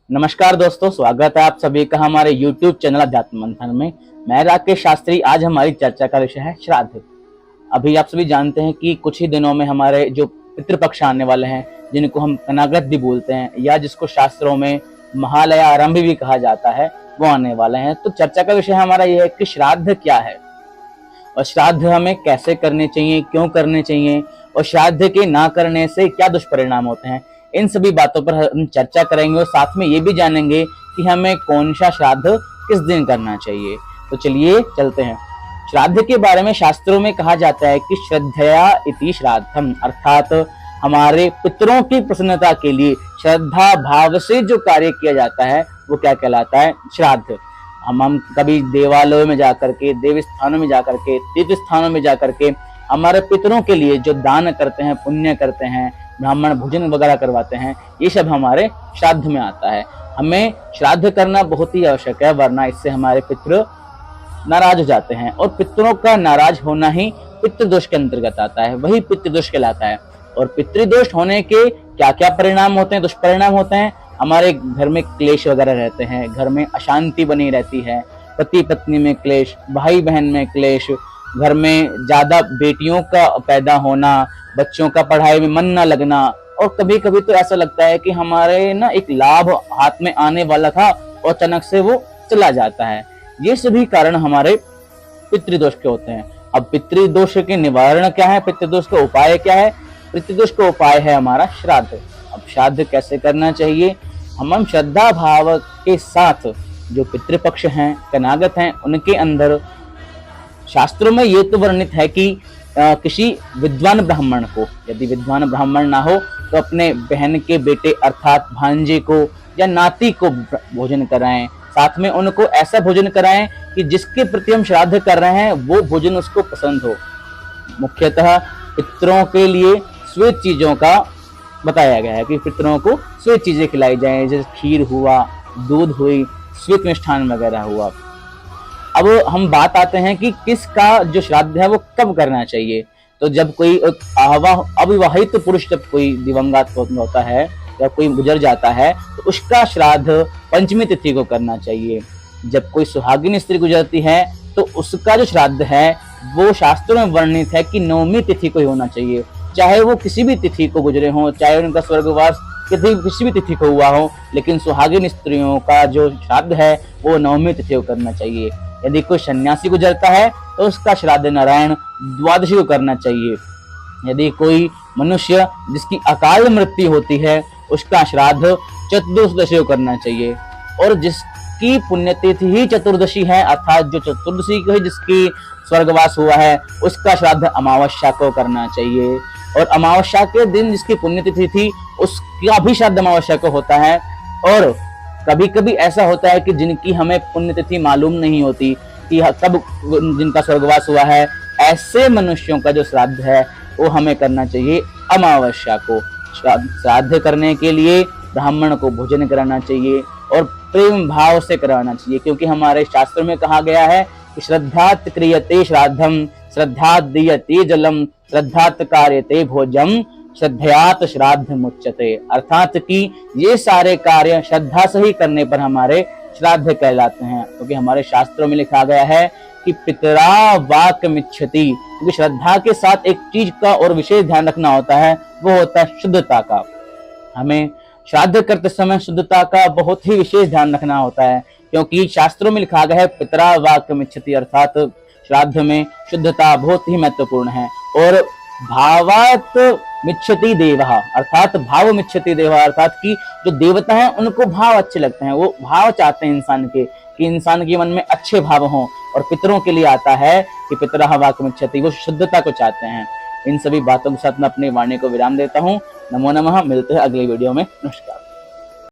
नमस्कार दोस्तों, स्वागत है आप सभी का हमारे YouTube चैनल अध्यात्म मंथन में। मैं राकेश शास्त्री। आज हमारी चर्चा का विषय है श्राद्ध। अभी आप सभी जानते हैं कि कुछ ही दिनों में हमारे जो पितृपक्ष आने वाले हैं, जिनको हम कनागत भी बोलते हैं या जिसको शास्त्रों में महालया आरंभ भी कहा जाता है, वो आने वाले हैं। तो चर्चा का विषय हमारा ये है कि श्राद्ध क्या है और श्राद्ध हमें कैसे करने चाहिए, क्यों करने चाहिए और श्राद्ध के ना करने से क्या दुष्परिणाम होते हैं। इन सभी बातों पर हम चर्चा करेंगे और साथ में ये भी जानेंगे कि हमें कौन सा श्राद्ध किस दिन करना चाहिए। तो चलिए चलते हैं। श्राद्ध के बारे में शास्त्रों में कहा जाता है कि श्रद्धया इति श्राद्धम, अर्थात हमारे पितरों की प्रसन्नता के लिए श्रद्धा भाव से जो कार्य किया जाता है वो क्या कहलाता है, श्राद्ध। हम कभी देवालयों में जाकर के, देव स्थानों में जाकर के, तीर्थ स्थानों में जाकर के हमारे पितरों के लिए जो दान करते हैं, पुण्य करते हैं, ब्राह्मण भोजन वगैरह करवाते हैं, ये सब हमारे श्राद्ध में आता है। हमें श्राद्ध करना बहुत ही आवश्यक है, वरना इससे हमारे पितृ नाराज हो जाते हैं और पितरों का नाराज होना ही पितृदोष के अंतर्गत आता है, वही पितृदोष कहलाता है। और पितृदोष होने के क्या क्या परिणाम होते हैं, दुष्परिणाम होते हैं। हमारे घर में क्लेश वगैरह रहते हैं, घर में अशांति बनी रहती है, पति पत्नी में क्लेश, भाई बहन में क्लेश, घर में ज्यादा बेटियों का पैदा होना, बच्चों का पढ़ाई में मन न लगना, और कभी कभी तो ऐसा लगता है कि हमारे ना एक लाभ हाथ में आने वाला था और अचानक से वो चला जाता है। ये सभी कारण हमारे पितृदोष के होते हैं। अब पितृदोष के निवारण क्या है, पितृदोष का उपाय क्या है? पितृदोष का उपाय है हमारा श्राद्ध। अब श्राद्ध कैसे करना चाहिए? हम श्रद्धा भाव के साथ जो पितृपक्ष हैं, कनागत हैं, उनके अंदर शास्त्रों में ये तो वर्णित है कि किसी विद्वान ब्राह्मण को, यदि विद्वान ब्राह्मण ना हो तो अपने बहन के बेटे अर्थात भांजे को या नाती को भोजन कराएं। साथ में उनको ऐसा भोजन कराएं कि जिसके प्रति हम श्राद्ध कर रहे हैं वो भोजन उसको पसंद हो। मुख्यतः पितरों के लिए श्वेत चीजों का बताया गया है कि पितरों को श्वेत चीजें खिलाई जाएं, जैसे खीर हुआ, दूध हुई, श्वेत मिष्ठान वगैरह हुआ। अब हम बात आते हैं कि किसका जो श्राद्ध है वो कब करना चाहिए। तो जब कोई अविवाहित पुरुष जब कोई दिवंगत होता है या कोई गुजर जाता है तो उसका श्राद्ध पंचमी तिथि को करना चाहिए। जब कोई सुहागिन स्त्री गुजरती है तो उसका जो श्राद्ध है वो शास्त्रों में वर्णित है कि नवमी तिथि को ही होना चाहिए। चाहे वो किसी भी तिथि को गुजरे हो, चाहे उनका स्वर्गवास किसी भी तिथि को हुआ हो, लेकिन सुहागिन स्त्रियों का जो श्राद्ध है वो नवमी तिथि को करना चाहिए। यदि कोई सन्यासी गुजरता है तो उसका श्राद्ध नारायण द्वादशी को करना चाहिए। यदि कोई मनुष्य जिसकी अकाल मृत्यु होती है उसका श्राद्ध चतुर्दशी को करना चाहिए। और जिसकी पुण्यतिथि ही चतुर्दशी है, अर्थात जो चतुर्दशी को ही जिसकी स्वर्गवास हुआ है, उसका श्राद्ध अमावस्या को करना चाहिए। और अमावस्या के दिन जिसकी पुण्यतिथि थी उसका भी श्राद्ध अमावस्या को होता है। और कभी कभी ऐसा होता है कि जिनकी हमें पुण्यतिथि मालूम नहीं होती कि कब जिनका स्वर्गवास हुआ है, ऐसे मनुष्यों का जो श्राद्ध है वो हमें करना चाहिए अमावस्या को। श्राद्ध करने के लिए ब्राह्मण को भोजन कराना चाहिए और प्रेम भाव से कराना चाहिए, क्योंकि हमारे शास्त्रों में कहा गया है कि श्रद्धात क्रियते श्राद्धम, श्रद्धात दीयते जलम, श्रद्धात कार्यते भोजम, श्रद्धयात श्राद्ध मुच्यते। अर्थात कि ये सारे कार्य श्रद्धा से ही करने पर हमारे श्राद्ध कहलाते हैं, क्योंकि हमारे शास्त्रों में लिखा गया है कि पितरा वाक मिच्छति। क्योंकि श्रद्धा के साथ एक चीज का और विशेष ध्यान रखना होता है, वो होता है शुद्धता का। हमें श्राद्ध करते समय शुद्धता का बहुत ही विशेष ध्यान रखना होता है, क्योंकि शास्त्रों में लिखा गया है पितरा वाक मिच्छति, अर्थात श्राद्ध में शुद्धता बहुत ही महत्वपूर्ण है। और भावात मिच्छति देवः, अर्थात भाव मिच्छति देवः, अर्थात कि जो देवता हैं उनको भाव अच्छे लगते हैं, वो भाव चाहते हैं इंसान के कि इंसान के मन में अच्छे भाव हों। और पितरों के लिए आता है कि पितरः वाक मिच्छति, वो शुद्धता को चाहते हैं। इन सभी बातों के साथ मैं अपनी वाणी को विराम देता हूँ। नमो नमः। मिलते हैं अगली वीडियो में। नमस्कार।